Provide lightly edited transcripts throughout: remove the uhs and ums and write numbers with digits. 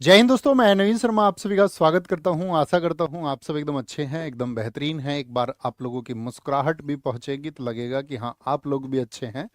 जय हिंद दोस्तों, मैं नवीन शर्मा आप सभी का स्वागत करता हूं। आशा करता हूं आप सब एकदम अच्छे हैं, एकदम बेहतरीन हैं। एक बार आप लोगों की मुस्कुराहट भी पहुंचेगी तो लगेगा कि हाँ, आप लोग भी अच्छे हैं।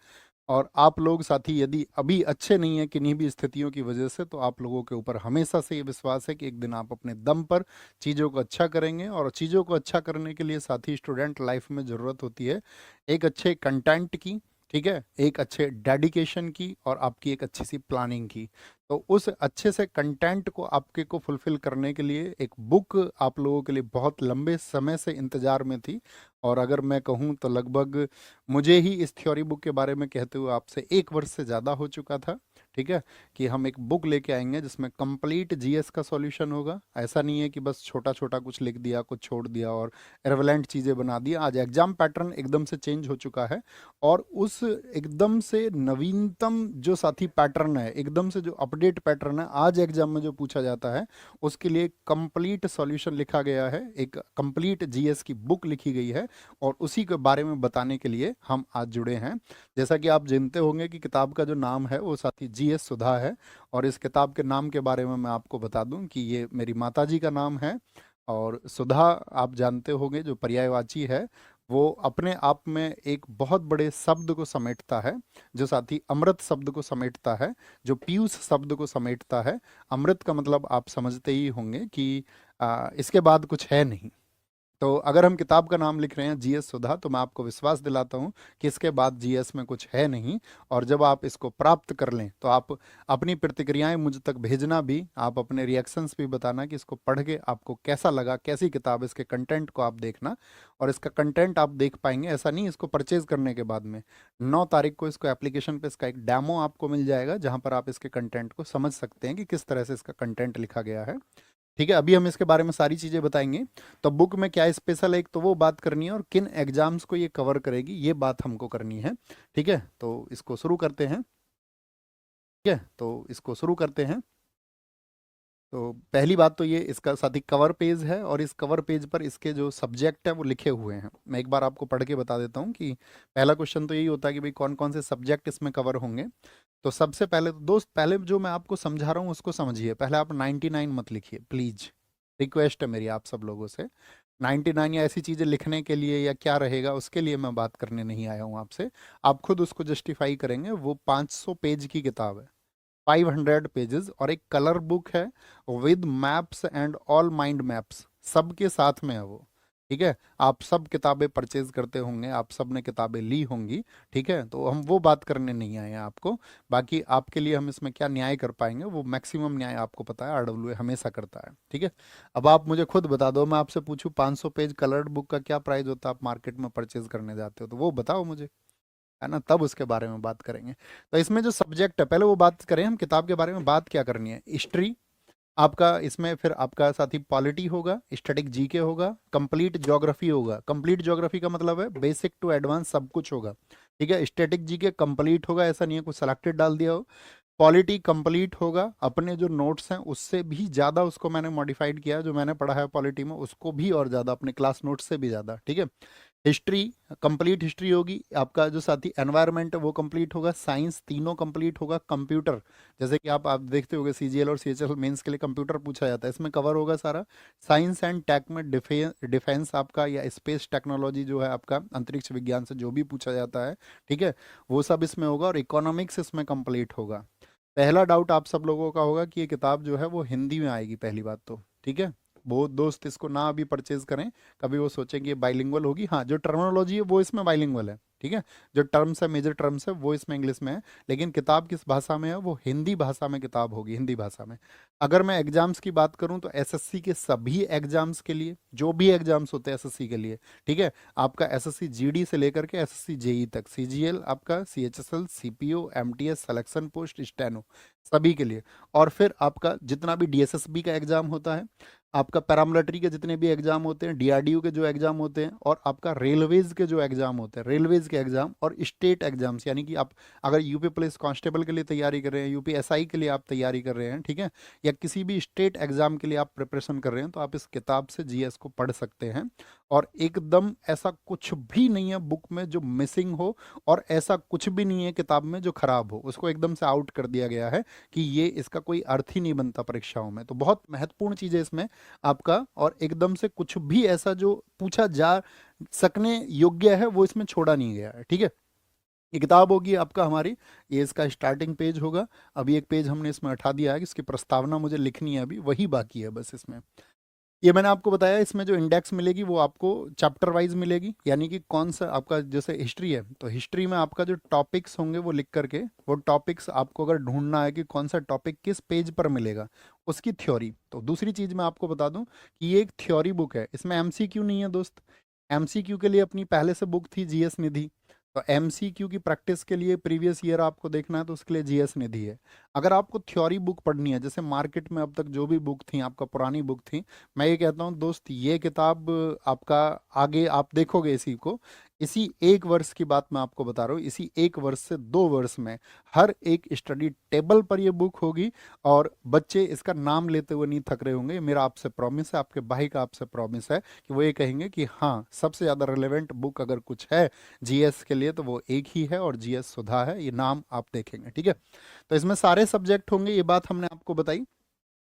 और आप लोग साथी यदि अभी अच्छे नहीं हैं किन्हीं भी स्थितियों की वजह से, तो आप लोगों के ऊपर हमेशा से ये विश्वास है कि एक दिन आप अपने दम पर चीज़ों को अच्छा करेंगे। और चीज़ों को अच्छा करने के लिए साथी स्टूडेंट लाइफ में ज़रूरत होती है एक अच्छे कंटेंट की, ठीक है, एक अच्छे डेडिकेशन की और आपकी एक अच्छी सी प्लानिंग की। तो उस अच्छे से कंटेंट को आपके को फुलफिल करने के लिए एक बुक आप लोगों के लिए बहुत लंबे समय से इंतजार में थी। और अगर मैं कहूँ तो लगभग मुझे ही इस थ्योरी बुक के बारे में कहते हुए आपसे 1 वर्ष से ज़्यादा हो चुका था, ठीक है, कि हम एक बुक लेके आएंगे जिसमें कंप्लीट जीएस का सॉल्यूशन होगा। ऐसा नहीं है कि बस छोटा छोटा कुछ लिख दिया, कुछ छोड़ दिया और रेलेवेंट चीज़ें बना दी। आज एग्जाम पैटर्न एकदम से चेंज हो चुका है और उस एकदम से नवीनतम जो साथी पैटर्न है, एकदम से जो अपडेट पैटर्न है, आज एग्जाम में जो पूछा जाता है उसके लिए कंप्लीट सॉल्यूशन लिखा गया है, एक कंप्लीट जीएस की बुक लिखी गई है। और उसी के बारे में बताने के लिए हम आज जुड़े हैं। जैसा कि आप जानते होंगे कि किताब का जो नाम है वो साथी जीएस सुधा है। और इस किताब के नाम के बारे में मैं आपको बता दूं कि ये मेरी माताजी का नाम है। और सुधा आप जानते होंगे जो पर्यायवाची है, वो अपने आप में एक बहुत बड़े शब्द को समेटता है, जो साथी अमृत शब्द को समेटता है, जो पीयूष शब्द को समेटता है। अमृत का मतलब आप समझते ही होंगे कि इसके बाद कुछ है नहीं। तो अगर हम किताब का नाम लिख रहे हैं जीएस सुधा, तो मैं आपको विश्वास दिलाता हूं कि इसके बाद जीएस में कुछ है नहीं। और जब आप इसको प्राप्त कर लें तो आप अपनी प्रतिक्रियाएं मुझ तक भेजना, भी आप अपने रिएक्शंस भी बताना कि इसको पढ़ के आपको कैसा लगा, कैसी किताब, इसके कंटेंट को आप देखना। और इसका कंटेंट आप देख पाएंगे, ऐसा नहीं इसको परचेज करने के बाद में। 9 तारीख को इसको एप्लीकेशन पे इसका एक डेमो आपको मिल जाएगा जहां पर आप इसके कंटेंट को समझ सकते हैं कि किस तरह से इसका कंटेंट लिखा गया है। ठीक है, अभी हम इसके बारे में सारी चीज़ें बताएंगे। तो बुक में क्या स्पेशल है, एक तो वो बात करनी है, और किन एग्जाम्स को ये कवर करेगी ये बात हमको करनी है। ठीक है, तो इसको शुरू करते हैं। ठीक है, तो इसको शुरू करते हैं। तो पहली बात तो ये इसका साथ ही कवर पेज है, और इस कवर पेज पर इसके जो सब्जेक्ट है वो लिखे हुए हैं। मैं एक बार आपको पढ़ के बता देता हूँ कि पहला क्वेश्चन तो यही होता है कि भाई कौन कौन से सब्जेक्ट इसमें कवर होंगे। तो सबसे पहले तो दोस्त, पहले जो मैं आपको समझा रहा हूँ उसको समझिए। पहले आप 99 मत लिखिए प्लीज, रिक्वेस्ट है मेरी आप सब लोगों से। 99 या ऐसी चीज़ें लिखने के लिए या क्या रहेगा उसके लिए मैं बात करने नहीं आया हूँ आपसे। आप खुद उसको जस्टिफाई करेंगे। वो 500 पेज की किताब है, 500 पेजेस, और एक कलर बुक है with maps and all mind maps सबके साथ में है वो। ठीक है, आप सब किताबें परचेज करते होंगे, आप सब ने किताबें ली होंगी। ठीक है, तो हम वो बात करने नहीं आए हैं आपको। बाकी आपके लिए हम इसमें क्या न्याय कर पाएंगे, वो मैक्सिमम न्याय आपको पता है, आरडब्ल्यूए हमेशा करता है। ठीक है, अब आप मुझे खुद बता दो, मैं आपसे पूछूं 500 पेज कलर्ड बुक का क्या प्राइस होता है, आप मार्केट में परचेज करने जाते हो तो वो बताओ मुझे, है ना, तब उसके बारे में बात करेंगे। तो इसमें जो सब्जेक्ट है, पहले वो बात करें हम किताब के बारे में। बात क्या करनी है, हिस्ट्री आपका इसमें, फिर आपका साथी पॉलिटी होगा, स्टैटिक जीके होगा, कंप्लीट ज्योग्राफी होगा। कंप्लीट ज्योग्राफी का मतलब है बेसिक टू एडवांस सब कुछ होगा। ठीक है, स्टैटिक जीके कंप्लीट होगा, ऐसा नहीं है कुछ सेलेक्टेड डाल दिया हो। पॉलिटी कंप्लीट होगा, अपने जो नोट्स हैं उससे भी ज़्यादा उसको मैंने मॉडिफाइड किया है, जो मैंने पढ़ा है पॉलिटी में उसको भी और ज़्यादा, अपने क्लास नोट्स से भी ज़्यादा। ठीक है, हिस्ट्री कंप्लीट हिस्ट्री होगी आपका, जो साथी एनवायरनमेंट है वो कंप्लीट होगा, साइंस तीनों कंप्लीट होगा, कंप्यूटर जैसे कि आप देखते होंगे सीजीएल और सीएचएल मेंस के लिए कंप्यूटर पूछा जाता है, इसमें कवर होगा सारा। साइंस एंड टेक में डिफेंस आपका या स्पेस टेक्नोलॉजी जो है आपका, अंतरिक्ष विज्ञान से जो भी पूछा जाता है, ठीक है, वो सब इसमें होगा। और इकोनॉमिक्स इसमें कंप्लीट होगा। पहला डाउट आप सब लोगों का होगा कि ये किताब जो है वो हिंदी में आएगी, पहली बात तो। ठीक है, बहुत दोस्त इसको ना अभी परचेज करें, कभी वो सोचेंगे ये बाइलिंगुअल होगी। हाँ, जो टर्मिनोलॉजी है वो इसमें बाइलिंगुअल है। ठीक है, जो टर्म्स है, मेजर टर्म्स है, वो इसमें इंग्लिश में है, लेकिन किताब किस भाषा में है, वो हिंदी भाषा में किताब होगी, हिंदी भाषा में। अगर मैं एग्जाम्स की बात करूं तो एसएससी के सभी एग्जाम्स के लिए, जो भी एग्जाम्स होते हैं एसएससी के लिए, ठीक है, आपका एसएससी जीडी से लेकर के एसएससी जेई तक, सीजीएल आपका, CHSL, CPO, MTS, selection post, steno, सभी के लिए। और फिर आपका जितना भी डीएसएसबी का एग्जाम होता है, आपका पैरामिलिट्री के जितने भी एग्जाम होते हैं, डीआरडीओ के जो एग्जाम होते हैं, और आपका रेलवेज के जो एग्जाम होते हैं, रेलवेज के एग्जाम और स्टेट एग्जाम्स, यानी कि आप अगर यूपी पुलिस कांस्टेबल के लिए तैयारी कर रहे हैं, यूपी एसआई के लिए आप तैयारी कर रहे हैं, ठीक है, या किसी भी स्टेट एग्जाम के लिए आप प्रिपरेशन कर रहे हैं, तो आप इस किताब से जीएस को पढ़ सकते हैं। और एकदम ऐसा कुछ भी नहीं है बुक में जो मिसिंग हो, और ऐसा कुछ भी नहीं है किताब में जो खराब हो, उसको एकदम से आउट कर दिया गया है कि ये इसका कोई अर्थ ही नहीं बनता परीक्षाओं में। तो बहुत महत्वपूर्ण चीज़ है इसमें आपका, और एकदम से कुछ भी ऐसा जो पूछा जा सकने योग्य है वो इसमें छोड़ा नहीं गया है, ठीक है। ये किताब होगी आपका हमारी, ये इसका स्टार्टिंग पेज होगा। अभी एक पेज हमने इसमें हटा दिया है, इसकी प्रस्तावना मुझे लिखनी है, अभी वही बाकी है बस इसमें। ये मैंने आपको बताया, इसमें जो इंडेक्स मिलेगी वो आपको चैप्टर वाइज मिलेगी, यानी कि कौन सा आपका जैसे हिस्ट्री है तो हिस्ट्री में आपका जो टॉपिक्स होंगे वो लिख करके, वो टॉपिक्स आपको अगर ढूंढना है कि कौन सा टॉपिक किस पेज पर मिलेगा, उसकी थ्योरी। तो दूसरी चीज मैं आपको बता दूं कि ये एक थ्योरी बुक है, इसमें एमसीक्यू नहीं है दोस्त। एमसीक्यू के लिए अपनी पहले से बुक थी जीएस निधि। तो एमसीक्यू की प्रैक्टिस के लिए प्रीवियस ईयर आपको देखना है तो उसके लिए जीएस निधि है। अगर आपको थ्योरी बुक पढ़नी है, जैसे मार्केट में अब तक जो भी बुक थी आपका पुरानी बुक थी, मैं ये कहता हूँ दोस्त ये किताब आपका आगे आप देखोगे इसी को, इसी एक वर्ष की बात मैं आपको बता रहा हूँ, इसी एक वर्ष से 2 वर्ष में हर एक स्टडी टेबल पर ये बुक होगी, और बच्चे इसका नाम लेते हुए नहीं थक रहे होंगे। ये मेरा आपसे प्रॉमिस है, आपके भाई का आपसे प्रॉमिस है कि वो ये कहेंगे कि हाँ सबसे ज़्यादा रिलेवेंट बुक अगर कुछ है जीएस के लिए तो वो एक ही है, और जीएस सुधा है, ये नाम आप देखेंगे, ठीक है। तो इसमें सारे सब्जेक्ट होंगे, ये बात हमने आपको बताई।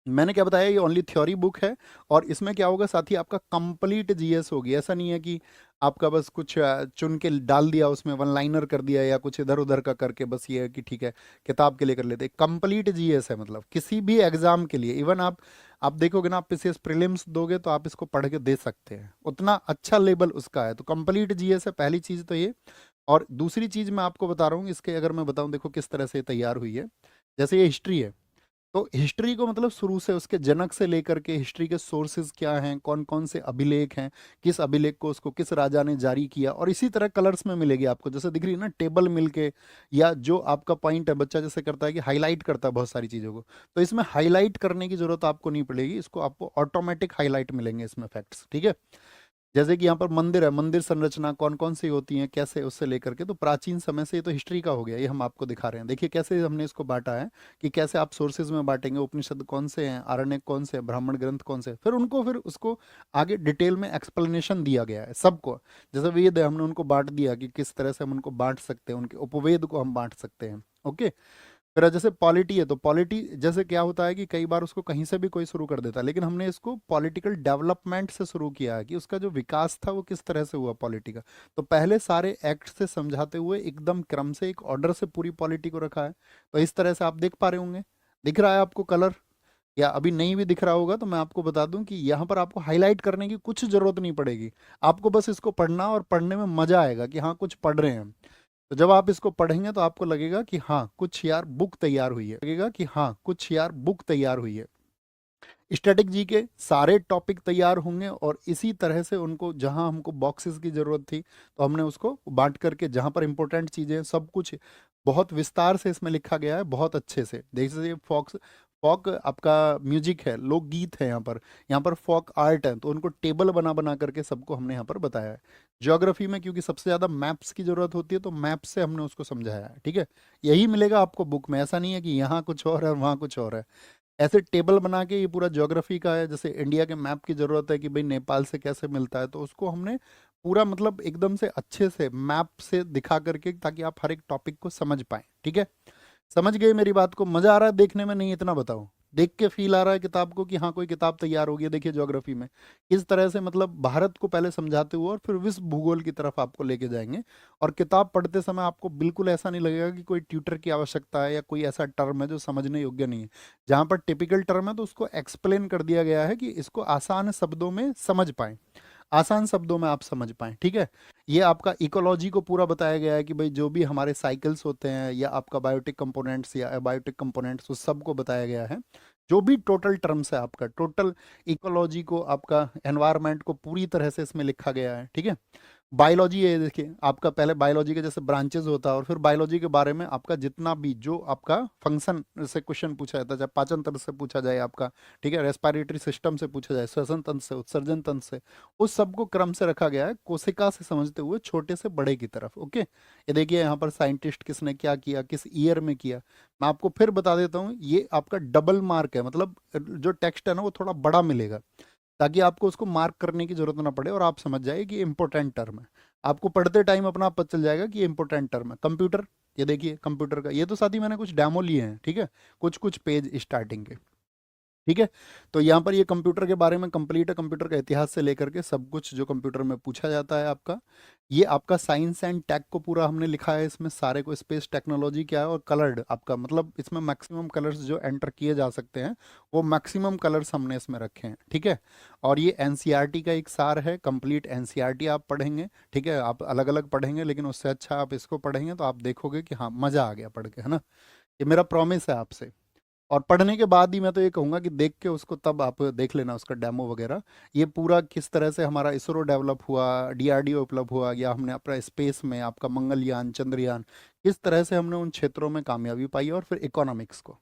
मैंने क्या बताया, ये ओनली थ्योरी बुक है। और इसमें क्या होगा साथ ही आपका कंप्लीट जीएस होगी, ऐसा नहीं है कि आपका बस कुछ चुन के डाल दिया उसमें, वन लाइनर कर दिया या कुछ इधर उधर का करके बस ये है कि ठीक है किताब के लिए कर लेते। कंप्लीट जीएस है, मतलब किसी भी एग्जाम के लिए, इवन आप देखोगे ना, आप पीसीएस प्रीलिम्स दोगे तो आप इसको पढ़ के दे सकते हैं, उतना अच्छा लेवल उसका है। तो कंप्लीट जीएस है, पहली चीज तो ये। और दूसरी चीज मैं आपको बता रहा हूँ इसके, अगर मैं बताऊं देखो किस तरह से तैयार हुई है। जैसे ये हिस्ट्री है, तो हिस्ट्री को मतलब शुरू से उसके जनक से लेकर के हिस्ट्री के सोर्सेज क्या हैं, कौन कौन से अभिलेख हैं, किस अभिलेख को उसको किस राजा ने जारी किया, और इसी तरह कलर्स में मिलेगी आपको, जैसे दिख रही है ना टेबल मिलके, या जो आपका पॉइंट है बच्चा जैसे करता है कि हाईलाइट करता है बहुत सारी चीज़ों को, तो इसमें हाईलाइट करने की जरूरत आपको नहीं पड़ेगी, इसको आपको ऑटोमेटिक हाईलाइट मिलेंगे इसमें फैक्ट्स, ठीक है। जैसे कि यहाँ पर मंदिर है, मंदिर संरचना कौन कौन सी होती है कैसे, उससे लेकर के तो प्राचीन समय से, ये तो हिस्ट्री का हो गया, ये हम आपको दिखा रहे हैं। देखिए कैसे हमने इसको बांटा है, कि कैसे आप सोर्सेज में बांटेंगे, उपनिषद कौन से हैं, आरण्यक कौन से हैं, ब्राह्मण ग्रंथ कौन से हैं, फिर उसको आगे डिटेल में एक्सप्लेनेशन दिया गया है सबको। जैसे वेद है, हमने उनको बांट दिया कि किस तरह से हम उनको बांट सकते हैं, उनके उपवेद को हम बांट सकते हैं, ओके। फिर जैसे पॉलिटी है, तो पॉलिटी जैसे क्या होता है कि कई बार उसको कहीं से भी कोई शुरू कर देता है, लेकिन हमने इसको पॉलिटिकल डेवलपमेंट से शुरू किया है कि उसका जो विकास था वो किस तरह से हुआ पॉलिटी का। तो पहले सारे एक्ट से समझाते हुए एकदम क्रम से एक ऑर्डर से पूरी पॉलिटी को रखा है। तो इस तरह से आप देख पा रहे होंगे, दिख रहा है आपको कलर, या अभी नहीं भी दिख रहा होगा तो मैं आपको बता दूं कि यहाँ पर आपको हाईलाइट करने की कुछ जरूरत नहीं पड़ेगी, आपको बस इसको पढ़ना और पढ़ने में मजा आएगा कि हाँ कुछ पढ़ रहे हैं। तो जब आप इसको पढ़ेंगे तो आपको लगेगा कि हाँ कुछ यार बुक तैयार हुई है, लगेगा कि हाँ कुछ यार बुक तैयार हुई है। स्टैटिक जी के सारे टॉपिक तैयार होंगे, और इसी तरह से उनको जहां हमको बॉक्सेस की जरूरत थी तो हमने उसको बांट करके, जहां पर इंपॉर्टेंट चीजें सब कुछ बहुत विस्तार से इसमें लिखा गया है, बहुत अच्छे से। देखिए फॉक्स फॉक आपका म्यूजिक है, लोकगीत है, यहाँ पर फॉक आर्ट है, तो उनको टेबल बना बना करके सबको हमने यहाँ पर बताया है। ज्योग्राफी में क्योंकि सबसे ज़्यादा मैप्स की ज़रूरत होती है तो मैप से हमने उसको समझाया है, ठीक है। यही मिलेगा आपको बुक में, ऐसा नहीं है कि यहाँ कुछ और है वहाँ कुछ और है। ऐसे टेबल बना के, ये पूरा ज्योग्राफी का है, जैसे इंडिया के मैप की ज़रूरत है कि भाई नेपाल से कैसे मिलता है, तो उसको हमने पूरा मतलब एकदम से अच्छे से मैप से दिखा करके, ताकि आप हर एक टॉपिक को समझ पाएं, ठीक है। समझ गए मेरी बात को, मजा आ रहा है देखने में, नहीं इतना बताओ, देख के फील आ रहा है किताब को कि हाँ कोई किताब तैयार हो गई है। देखिए ज्योग्राफी में इस तरह से मतलब भारत को पहले समझाते हुए और फिर विश्व भूगोल की तरफ आपको लेके जाएंगे। और किताब पढ़ते समय आपको बिल्कुल ऐसा नहीं लगेगा कि कोई ट्यूटर की आवश्यकता है या कोई ऐसा टर्म है जो समझने योग्य नहीं है। जहाँ पर टिपिकल टर्म है तो उसको एक्सप्लेन कर दिया गया है कि इसको आसान शब्दों में समझ पाए, आसान शब्दों में आप समझ पाएं, ठीक है। ये आपका इकोलॉजी को पूरा बताया गया है कि भाई जो भी हमारे साइकिल्स होते हैं, या आपका बायोटिक कंपोनेंट्स या एबायोटिक कंपोनेंट्स, उस सब को बताया गया है। जो भी टोटल टर्म्स है, आपका टोटल इकोलॉजी को, आपका एनवायरनमेंट को पूरी तरह से इसमें लिखा गया है, ठीक है। बायोलॉजी है, देखिए आपका पहले बायोलॉजी के जैसे ब्रांचेस होता है, और फिर बायोलॉजी के बारे में आपका जितना भी जो आपका फंक्शन से क्वेश्चन पूछा जाता है, चाहे पाचन तंत्र से पूछा जाए आपका, ठीक है, रेस्पिरेटरी सिस्टम से पूछा जाए, श्वसन तंत्र से, उत्सर्जन तंत्र से, उस सबको क्रम से रखा गया है कोशिका से समझते हुए छोटे से बड़े की तरफ। ओके, ये देखिए यहाँ पर साइंटिस्ट किसने क्या किया, किस ईयर में किया, मैं आपको फिर बता देता हूँ। ये आपका डबल मार्क है, मतलब जो टेक्स्ट है ना वो थोड़ा बड़ा मिलेगा, ताकि आपको उसको मार्क करने की जरूरत ना पड़े और आप समझ जाए कि इंपॉर्टेंट टर्म है। आपको पढ़ते टाइम अपना आप पता चल जाएगा कि ये इंपॉर्टेंट टर्म है। कंप्यूटर, ये देखिए कंप्यूटर का, ये तो साथ ही मैंने कुछ डेमो लिए हैं, ठीक है, कुछ कुछ पेज स्टार्टिंग के, ठीक है। तो यहाँ पर ये कंप्यूटर के बारे में कंप्लीट है, कंप्यूटर का इतिहास से लेकर के सब कुछ जो कंप्यूटर में पूछा जाता है आपका। ये आपका साइंस एंड टेक को पूरा हमने लिखा है इसमें सारे को, स्पेस टेक्नोलॉजी क्या है, और कलर्ड आपका, मतलब इसमें मैक्सिमम कलर्स जो एंटर किए जा सकते हैं वो मैक्सिमम कलर्स हमने इसमें रखे हैं, ठीक है। और ये एनसीईआरटी का एक सार है, कंप्लीट एनसीईआरटी आप पढ़ेंगे, ठीक है, आप अलग अलग पढ़ेंगे लेकिन उससे अच्छा आप इसको पढ़ेंगे तो आप देखोगे कि हाँ मज़ा आ गया पढ़ के, है ना। ये मेरा प्रॉमिस है आपसे। और पढ़ने के बाद ही मैं तो ये कहूँगा कि देख के उसको तब आप देख लेना उसका डेमो वगैरह, ये पूरा किस तरह से हमारा इसरो डेवलप हुआ, डीआरडीओ डेवलप हुआ, या हमने अपना स्पेस में आपका मंगलयान, चंद्रयान, किस तरह से हमने उन क्षेत्रों में कामयाबी पाई, और फिर इकोनॉमिक्स को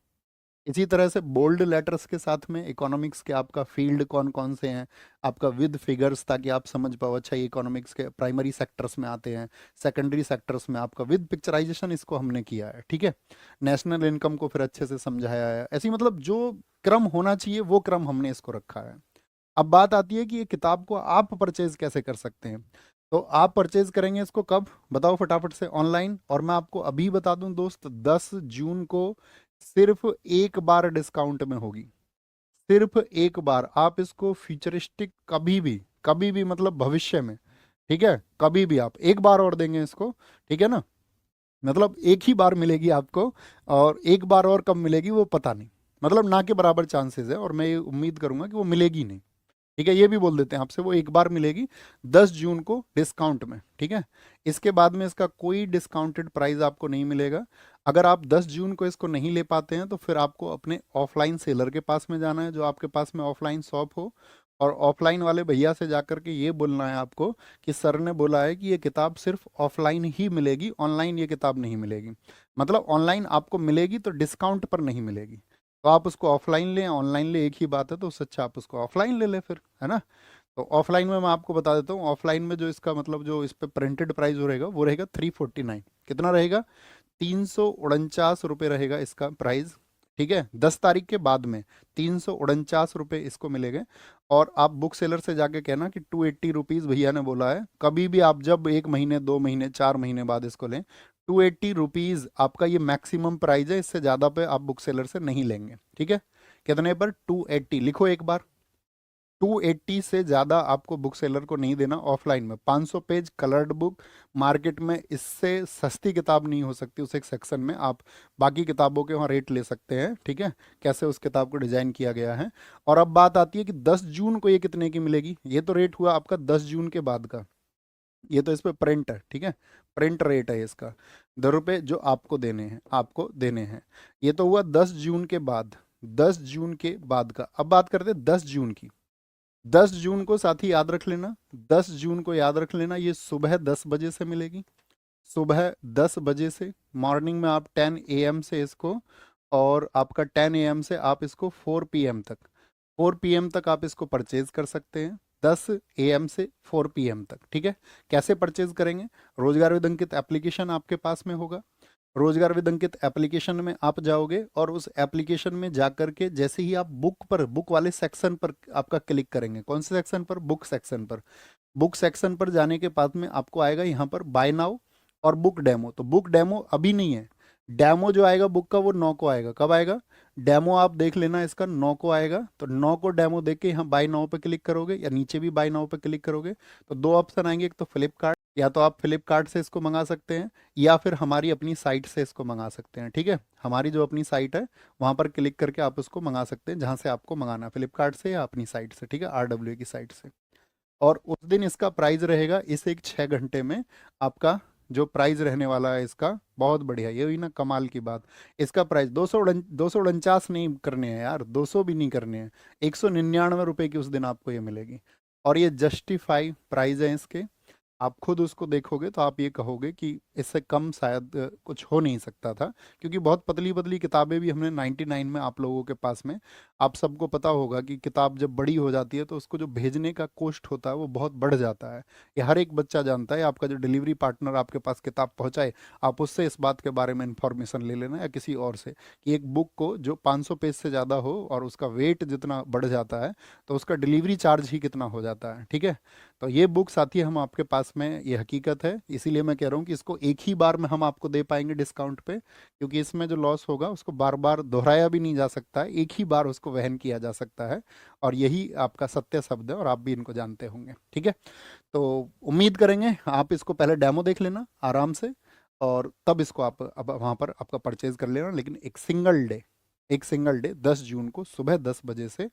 इसी तरह से बोल्ड लेटर्स के साथ में इकोनॉमिक्स के आपका फील्ड कौन कौन से हैं, आपका विद फिगर्स, ताकि आप समझ पाओ अच्छा ये इकोनॉमिक्स के प्राइमरी सेक्टर्स में आते हैं, सेकेंडरी सेक्टर्स में आपका विद पिक्चराइजेशन इसको हमने किया है, ठीक है। नेशनल इनकम को फिर अच्छे से समझाया है, ऐसी मतलब जो क्रम होना चाहिए वो क्रम हमने इसको रखा है। अब बात आती है कि ये किताब को आप परचेज कैसे कर सकते हैं। तो आप परचेज करेंगे इसको कब, बताओ फटाफट से, ऑनलाइन। और मैं आपको अभी बता दूं दोस्त, 10 जून को सिर्फ एक बार डिस्काउंट में होगी, सिर्फ एक बार। आप इसको फ्यूचरिस्टिक कभी भी मतलब भविष्य में, ठीक है, कभी भी आप एक बार और देंगे इसको, ठीक है ना, मतलब एक ही बार मिलेगी आपको, और एक बार और कब मिलेगी वो पता नहीं, मतलब ना के बराबर चांसेस है, और मैं ये उम्मीद करूंगा कि वो मिलेगी नहीं, ठीक है, ये भी बोल देते हैं आपसे, वो एक बार मिलेगी 10 जून को डिस्काउंट में, ठीक है। इसके बाद में इसका कोई डिस्काउंटेड प्राइस आपको नहीं मिलेगा। अगर आप 10 जून को इसको नहीं ले पाते हैं तो फिर आपको अपने ऑफलाइन सेलर के पास में जाना है, जो आपके पास में ऑफलाइन शॉप हो, और ऑफलाइन वाले भैया से जाकर के ये बोलना है आपको कि सर ने बोला है कि ये किताब सिर्फ ऑफलाइन ही मिलेगी, ऑनलाइन ये किताब नहीं मिलेगी। मतलब ऑनलाइन आपको मिलेगी तो डिस्काउंट पर नहीं मिलेगी, तो आप उसको ऑफलाइन लें ऑनलाइन ले, एक ही बात है, तो उससे अच्छा आप उसको ऑफलाइन ले लें फिर, है ना। तो ऑफलाइन में मैं आपको बता देता हूँ, ऑफलाइन में जो इसका मतलब जो इस पे प्रिंटेड प्राइस रहेगा वो रहेगा 349, कितना रहेगा, 349 रुपये रहेगा इसका प्राइस, ठीक है। 10 तारीख के बाद में 349 रुपये इसको मिलेंगे। और आप बुक सेलर से जाके कहना कि 280 रुपीज़ भैया ने बोला है, कभी भी आप जब 1 महीने 2 महीने 4 महीने बाद इसको लें, 280 रुपीज़ आपका ये मैक्सिमम प्राइस है, इससे ज़्यादा पे आप बुक सेलर से नहीं लेंगे, ठीक है। कितने पर, 280 लिखो एक बार, 280 से ज़्यादा आपको बुक सेलर को नहीं देना। ऑफलाइन में 500 पेज कलर्ड बुक, मार्केट में इससे सस्ती किताब नहीं हो सकती, उस एक सेक्शन में आप बाकी किताबों के वहाँ रेट ले सकते हैं, ठीक है, कैसे उस किताब को डिज़ाइन किया गया है। और अब बात आती है कि 10 जून को ये कितने की मिलेगी, ये तो रेट हुआ आपका 10 जून के बाद का, ये तो इस पर प्रिंट है, ठीक है, प्रिंट रेट है इसका, 2 रुपये जो आपको देने हैं, आपको देने हैं। ये तो हुआ 10 जून के बाद, 10 जून के बाद का। अब बात करते हैं 10 जून की। 10 जून को साथी याद रख लेना, 10 जून को याद रख लेना, ये सुबह 10 बजे से मिलेगी, सुबह 10 बजे से, मॉर्निंग में आप 10 AM से इसको, और आपका 10 AM से आप इसको 4 PM तक, 4 PM तक आप इसको परचेज कर सकते हैं, 10 AM से 4 PM तक, ठीक है। कैसे परचेज करेंगे, रोजगार विदंकित एप्लीकेशन आपके पास में होगा, रोजगार विदंकित एप्लीकेशन में आप जाओगे, और उस एप्लीकेशन में जाकर के जैसे ही आप बुक पर, बुक वाले सेक्शन पर आपका क्लिक करेंगे, कौन से सेक्शन पर, बुक सेक्शन पर, बुक सेक्शन पर जाने के बाद में आपको आएगा यहाँ पर बाय नाउ और बुक डेमो। तो बुक डेमो अभी नहीं है, डेमो जो आएगा बुक का वो 9 को आएगा। कब आएगा, डेमो आप देख लेना इसका 9 को आएगा, तो 9 को डेमो देख के यहाँ बाय नाउ पे क्लिक करोगे, या नीचे भी बाय नाउ पे क्लिक करोगे तो दो ऑप्शन आएंगे, एक तो फ्लिपकार्ट, या तो आप फ्लिपकार्ट से इसको मंगा सकते हैं, या फिर हमारी अपनी साइट से इसको मंगा सकते हैं, ठीक है। हमारी जो अपनी साइट है वहाँ पर क्लिक करके आप उसको मंगा सकते हैं, जहाँ से आपको मंगाना है, फ्लिपकार्ट से या अपनी साइट से, ठीक है, RWA की साइट से। और उस दिन इसका प्राइस रहेगा, इस एक 6 घंटे में आपका जो प्राइस रहने वाला है इसका, बहुत बढ़िया, ये हुई ना कमाल की बात। इसका प्राइस 249 नहीं करने हैं यार, 200 भी नहीं करने हैं, 199 रुपये की उस दिन आपको ये मिलेगी। और ये जस्टिफाई प्राइस है इसके, आप खुद उसको देखोगे तो आप ये कहोगे कि इससे कम शायद कुछ हो नहीं सकता था, क्योंकि बहुत पतली पतली किताबें भी हमने 99 में आप लोगों के पास में, आप सबको पता होगा कि किताब जब बड़ी हो जाती है तो उसको जो भेजने का कॉस्ट होता है वो बहुत बढ़ जाता है। ये हर एक बच्चा जानता है। आपका जो डिलीवरी पार्टनर आपके पास किताब पहुंचाए, आप उससे इस बात के बारे में इंफॉर्मेशन ले लेना, या किसी और से, कि एक बुक को जो 500 पेज से ज़्यादा हो और उसका वेट जितना बढ़ जाता है तो उसका डिलीवरी चार्ज ही कितना हो जाता है। ठीक है। तो ये बुक साथी हम आपके पास में, ये हकीकत है, इसीलिए मैं कह रहा हूँ कि इसको एक ही बार में हम आपको दे पाएंगे डिस्काउंट पे, क्योंकि इसमें जो लॉस होगा उसको बार बार दोहराया भी नहीं जा सकता है, एक ही बार उसको वहन किया जा सकता है। और यही आपका सत्य शब्द है और आप भी इनको जानते होंगे। ठीक है। तो उम्मीद करेंगे आप इसको पहले डेमो देख लेना आराम से, और तब इसको आप अब वहाँ पर आपका परचेज कर लेना। लेकिन एक सिंगल डे 10 जून को सुबह 10 बजे से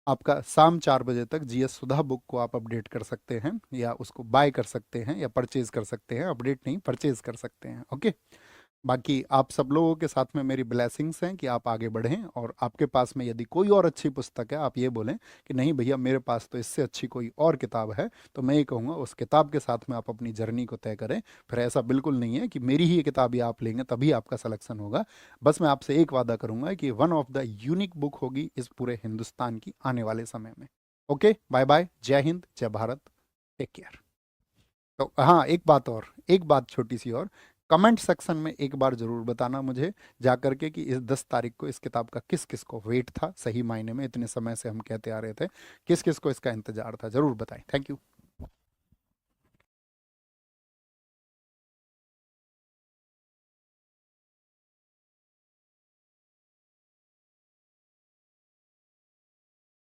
आपका शाम 4 बजे तक जीएस सुधा बुक को आप अपडेट कर सकते हैं, या उसको बाय कर सकते हैं, या परचेज कर सकते हैं। अपडेट नहीं, परचेज कर सकते हैं। ओके। बाकी आप सब लोगों के साथ में मेरी ब्लेसिंग्स हैं कि आप आगे बढ़ें, और आपके पास में यदि कोई और अच्छी पुस्तक है, आप ये बोलें कि नहीं भैया मेरे पास तो इससे अच्छी कोई और किताब है, तो मैं ये कहूँगा उस किताब के साथ में आप अपनी जर्नी को तय करें। फिर ऐसा बिल्कुल नहीं है कि मेरी ही किताब ही आप लेंगे तभी आपका सिलेक्शन होगा। बस मैं आपसे एक वादा करूंगा कि one of the unique book होगी इस पूरे हिंदुस्तान की आने वाले समय में। ओके, बाय बाय, जय हिंद, जय भारत, टेक केयर। तो हाँ, एक बात छोटी सी और, कमेंट सेक्शन में एक बार जरूर बताना मुझे जा करके कि इस 10 तारीख को इस किताब का किस किस को वेट था, सही मायने में इतने समय से हम कहते आ रहे थे, किस किस को इसका इंतजार था, जरूर बताएं। Thank you.